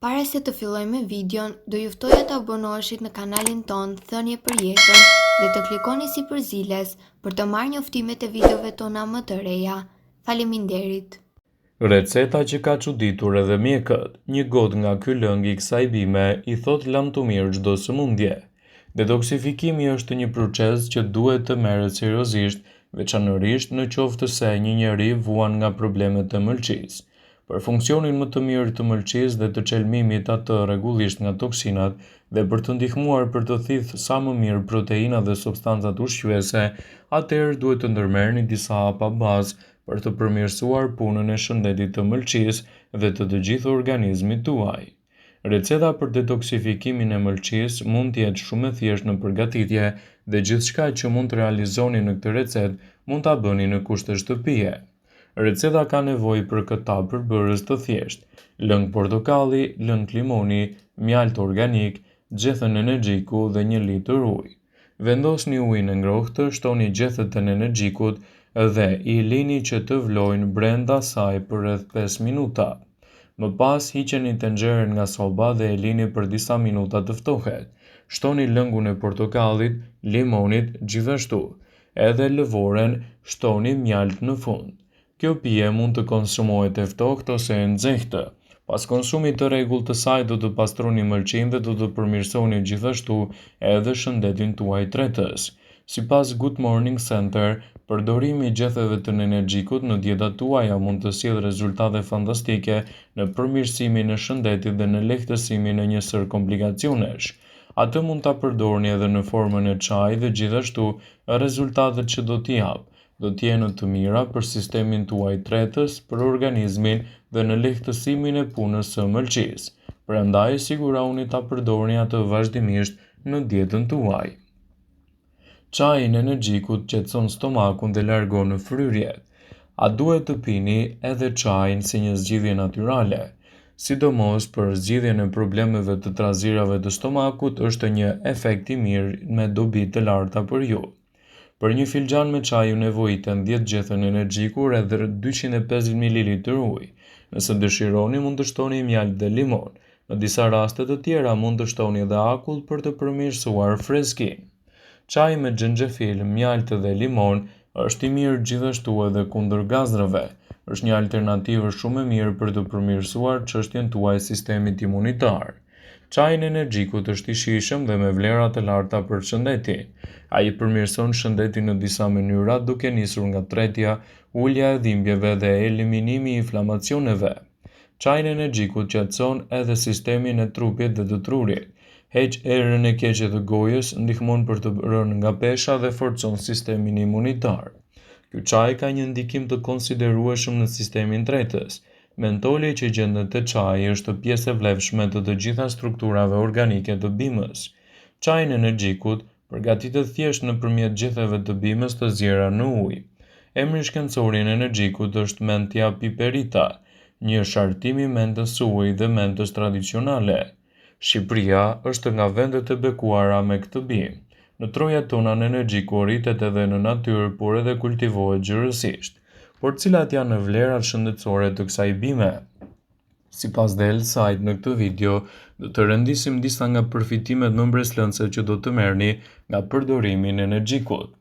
Para se të filloj me videon, do ju ftoja të abonoheshit në kanalin ton Thënie për Jetën dhe të klikoni sipërziles për të marrë njoftimet e videove tona më të reja. Faleminderit. Receta që ka çuditur edhe mjekët, një gotë nga ky lëng i kësaj bime i thot lam të mirë çdo sëmundje. Detoksifikimi është një proces që duhet të merret seriozisht, veçanërisht në qoftë se një njeri vuan nga problemet e mëlçisë. Për funksionin më të mirë të mëlçisë dhe të çelmimit atë rregullisht nga toksinat dhe për të ndihmuar për të thithë sa më mirë proteina dhe substancat ushqyese, atëherë duhet të ndërmerrni disa hapa bazë për të përmirësuar punën e shëndetit të mëlçisë dhe të gjithë organizmit tuaj. Receta për detoksifikimin e mëlçisë mund të jetë shumë e thjeshtë në përgatitje dhe gjithçka që mund të realizoni në këtë recetë mund ta bëni në kushte shtëpie. Receta ka nevojë për këta përbërës të thjeshtë: lëng portokalli, lëng limoni, mjaltë organik, gjethen energjiku dhe 1 litër ujë. Vendosni ujin e ngrohtë, shtoni gjethet e energjikut dhe i lini që të vlojnë brenda saj për rreth 5 minuta. Më pas hiqeni tenxherën nga soba dhe e lini për disa minuta të ftohet. Shtoni lëngun e portokallit, limonit, gjithashtu. Edhe lëvoren shtoni mjalt në fund. Kjo pije mund të konsumohet e ftohtë ose e nxehtë. Pas konsumit të rregullt të saj do të pastroni mëlçinë dhe do të përmirësoni gjithashtu edhe shëndetin tuaj tretës. Sipas Good Morning Center, përdorimi i gjethteve të energjikut në dietat tuaja mund të sjellë rezultate fantastike në përmirësimin e shëndetit dhe në lehtësimin e njësër komplikacionesh. Atë mund ta përdorni edhe në formën e çajit dhe gjithashtu rezultatet që do t'i jap do të jenë të mira për sistemin tuaj tretës, për organizmin dhe në lehtësimin e punës së mëlçisë. Prandaj siguroni ta përdorni atë vazhdimisht në dietën tuaj. Çaji i energjikut qetëson stomakun dhe largon fryrjet. A duhet të pini edhe çajin si një zgjidhje natyrale? Sidomos për zgjidhjen e problemeve të trazirave të stomakut është një efekt i mirë me dobi të larta për ju. Për një filxhan me çaj ju nevojiten 10 gjethen energjiku rreth 250 ml ujë. Nëse dëshironi mund të shtoni mjaltë dhe limon. Në disa raste të tjera mund të shtoni edhe akull për të përmirësuar freskinë. Çaji me xhenxhefil, mjaltë dhe limon është i mirë gjithashtu edhe kundër gazrave. Është një alternativë shumë e mirë për të përmirësuar çështjen tuaj sistemit imunitar. Çaji i energjikut është i shijshëm dhe me vlera të larta për shëndetin. Ai përmirëson shëndetin në disa mënyra duke nisur nga tretja, ulja e dhimbjeve dhe eliminimi i inflamacioneve. Çaji i energjikut qetëson edhe sistemin e trupit dhe të trurit. Heq erën e keqe të gojës, ndihmon për të rënë nga pesha dhe forcon sistemin imunitar. Ky çaj ka një ndikim të konsiderueshëm në sistemin tretës. Mentoli që gjendet te çaji është pjesë e vlefshme të gjitha strukturave organike të bimës. Çaji i energjikut përgatitet thjesht nëpërmjet gjethteve të bimës të zjera në ujë. Emri shkencor i energjikut është Menthia piperita, një shartim i mentës së ujit dhe mentës tradicionale. Shqipëria është nga vendet e bekuara me këtë bimë. Në trojat tona energjiku rritet edhe në natyrë, por edhe kultivohet gjërësisht. Por cilat janë vlerat shëndetësore të kësaj bime? Sipas The Health Site në këtë video, do të rëndisim disa nga përfitimet më mbreslëndse që do të merrni nga përdorimi i energjikut.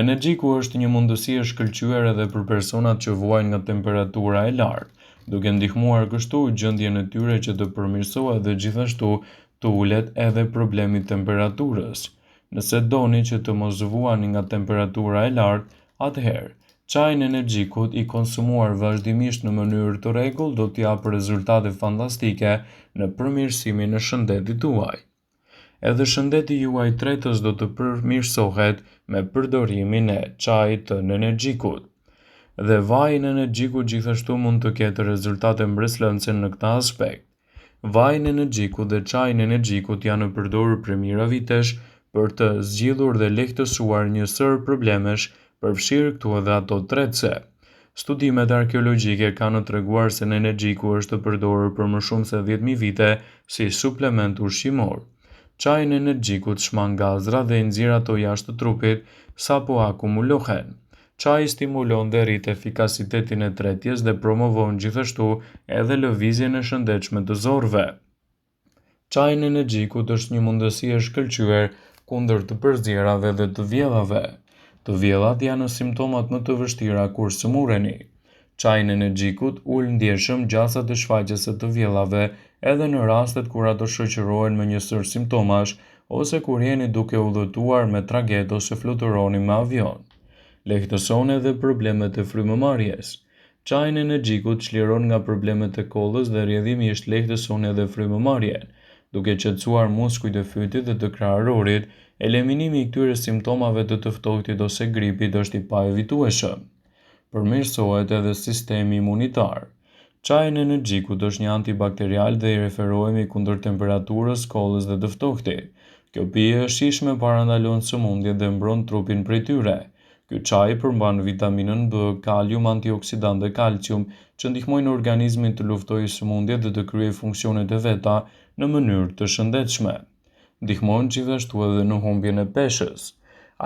Energjiku është një mundësi e shkëlqyer edhe për personat që vuajnë nga temperatura e lartë, duke ndihmuar kështu gjendjen e tyre që të përmirësohet dhe gjithashtu të ulet edhe problemi i temperaturës. Nëse doni që të mos vuani nga temperatura e lartë, atëherë çaji i energjikut i konsumuar vazhdimisht në mënyrë të rregullt do t'i japë rezultate fantastike në përmirësimin e shëndetit tuaj. Edhe shëndeti juaj tretës do të përmirësohet me përdorimin e çajit të energjikut. Dhe vaji i energjikut gjithashtu mund të ketë rezultate mbreslëndse në këtë aspekt. Vaji i energjikut dhe çaji i energjikut janë përdorur prej mijëra vitesh për të zgjidhur dhe lehtësuar një sër problemesh, përfshirë këtu edhe ato tretëse. Studimet arkeologjike kanë treguar se energjiku është përdorur për më shumë se 10.000 vite si suplement ushqimor. Çaji i energjikut shman gazra dhe i nxjerr ato jashtë trupit sapo akumulohen. Çaji stimulon dhe rrit efikasitetin e tretjes dhe promovon gjithashtu edhe lëvizjen e shëndetshme të zorrve. Çaji në energjikut është një mundësi e shkëlqyer kundër të përzierave dhe të vjellave. Të vjellat janë simptomat më të vështira kur sëmureni. Çaji në energjikut ul ndjeshëm gjasat e shfaqjes së të vjellave edhe në rastet kur ato shoqërohen me një sër simptomash ose kur jeni duke udhëtuar me tragjet ose fluturoni me avion. Lehtëson edhe problemet e frymëmarrjes. Çaji në energjikut çliron nga problemet e kollës dhe rrjedhimisht lehtëson edhe frymëmarrjen, duke qetësuar muskujt e fytit dhe të kraharorit. Eliminimi i këtyre simptomave të ftohtit ose gripit është i paevitueshëm. Përmirësohet edhe sistemi imunitar. Çaji në energjikut është një antibakterial dhe i referohemi kundër temperaturës, kollës dhe të ftohtit. Kjo pije e shijshme parandalon sëmundjet dhe mbron trupin prej tyre. Ky çaj përmban vitaminën B, kalium, antioksidant dhe kalcium, që ndihmojnë organizmin të luftojë sëmundjet dhe të kryejë funksionet e veta në mënyrë të shëndetshme. Ndihmon gjithashtu edhe në humbjen e peshës.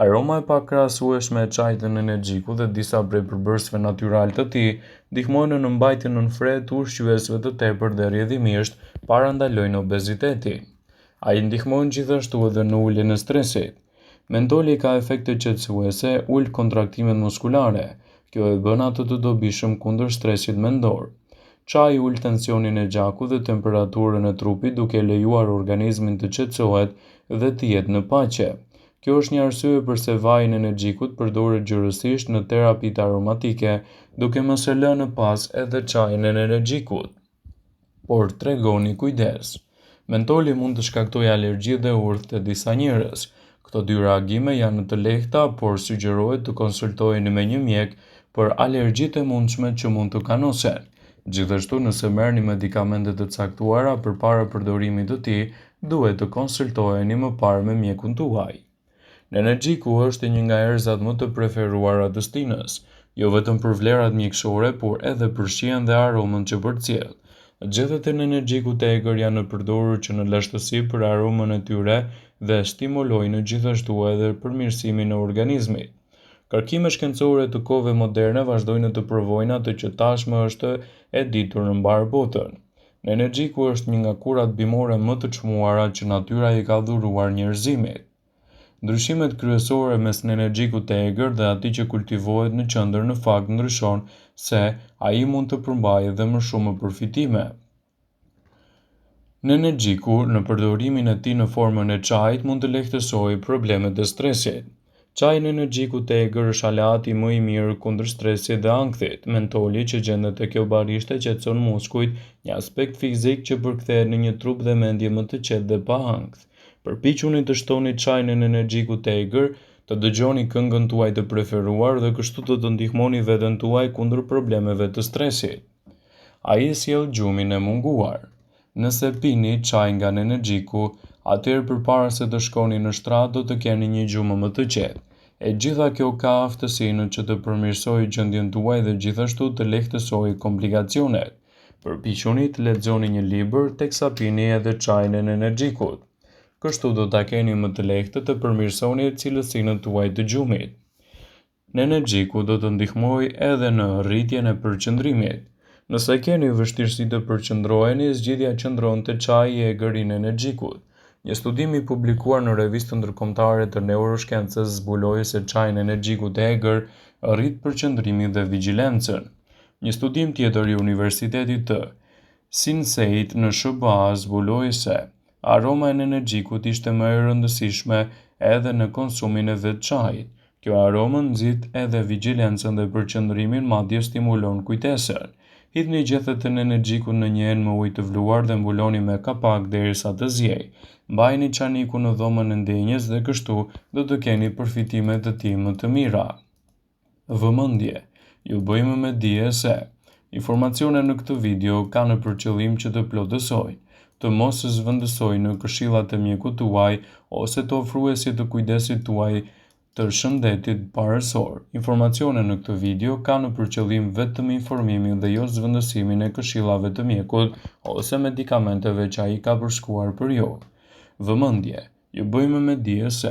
Aroma e pakrahasueshme e çajit në energjikut dhe disa prej përbërësve natyral të tij ndihmojnë në mbajtjen nën fret të ushqyesve të tepërt dhe rrjedhimisht parandalojnë obezitetin. Ai ndihmon gjithashtu edhe në uljen e stresit. Mentoli ka efekte qetësuese, ul kontraktimet muskulare. Kjo e bën atë të dobishëm kundër stresit mendor. Çaji ul tensionin e gjakut dhe temperaturën e trupit duke lejuar organizmin të qetësohet dhe të jetë në paqe. Kjo është një arsye pse vaji i energjikut përdoret gjërësisht në terapitë aromatike, duke mos e lënë pas edhe çajin e energjikut. Por tregoni kujdes. Mentoli mund të shkaktojë alergji dhe urth te disa njerëz. Këto dy reagime janë të lehta, por sugjerohet të konsultoheni me një mjek për alergjitë e mundshme që mund të kanosen. Gjithashtu, nëse merrni medikamente të caktuara përpara përdorimit të tij, duhet të konsultoheni më parë me mjekun tuaj. Energjiku është një nga erëzat më të preferuara të stinës, jo vetëm për vlerat mjekësore, por edhe për shijen dhe aromën që përcjell. Gjethet e energjikut të egër janë përdorur që në lashtësi për aromën e tyre dhe stimulojnë gjithashtu edhe përmirësimin e organizmit. Kërkime shkencore të kohëve moderne vazhdojnë të provojnë atë që tashmë është e ditur në mbar botën. Energjiku është një nga kurat bimore më të çmuara që natyra i ka dhuruar njerëzimit. Ndryshimet kryesore mes energjikut të egër dhe atij që kultivohet në qendër në fakt ndryshon se ai mund të përmbajë edhe më shumë përfitime. Energjiku në përdorimin e tij në formën e çajit mund të lehtësojë problemet e stresit. Çaji në energjikut të egër është aleati më i mirë kundër stresit dhe ankthit. Mentoli që gjendet tek kjo barishte qetëson muskujt, një aspekt fizik që përkthehet në një trup dhe mendje më të qetë dhe pa ankth. Përpiquni të shtoni çajin në energjikut të egër, të dëgjoni këngën tuaj të preferuar dhe kështu të ndihmoni veten tuaj kundër problemeve të stresit. Ai sjell gjumin e munguar. Nëse pini çaj nga energjiku, atëherë përpara se të shkoni në shtrat do të keni një gjumë më të qetë. E gjitha kjo ka aftësinë që të përmirësojë gjendjen tuaj dhe gjithashtu të lehtësojë komplikacionet. Përpiquni të lexoni një libër teksa pini edhe çajin e energjikut. Kështu do ta keni më të lehtë të përmirësoni cilësinë tuaj të gjumit. Energjiku do të ndihmojë edhe në rritjen e përqendrimit. Nëse keni vështirësi të përqendroheni, zgjidhja qëndron te çaji i egër i energjikut. Një studim i publikuar në revistën ndërkombëtare të neuroshkencës zbuloi se çaji i energjikut të egër rrit përqendrimin dhe vigjilencën. Një studim tjetër i Universitetit të Sinceit në SBA zbuloi se aroma e energjikut ishte më e rëndësishme edhe në konsumin e vetë çajit. Kjo aromë nxit edhe vigjilencën dhe përqendrimin, madje stimulon kujtesën. Hidhni gjethet e energjikut në një enë me ujë të vluar dhe mbuloni me kapak derisa të ziejë. Mbajini çanikun në dhomën e ndenjës dhe kështu do të keni përfitime të tij më të mira. Vëmendje. Ju bëjmë me dije se informacionet në këtë video kanë për qëllim që të plotësojnë, të mos zhvendësojnë në këshillat e mjekut tuaj ose të ofruesit të kujdesit tuaj të shëndetit parësor. Informacionet në këtë video kanë për qëllim vetëm informimin dhe jo zhvendësimin e këshillave të mjekut ose medikamenteve që ai ka përshkruar për ju. Vëmendje. Ju bëjmë me dije se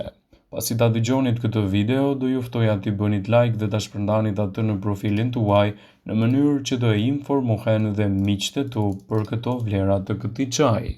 pasi ta dëgjonit këtë video, do ju ftoja t'i bënit like dhe ta shpërndanit atë në profilin tuaj në mënyrë që të informohen dhe miqtë tu për këto vlera të këtij çaji.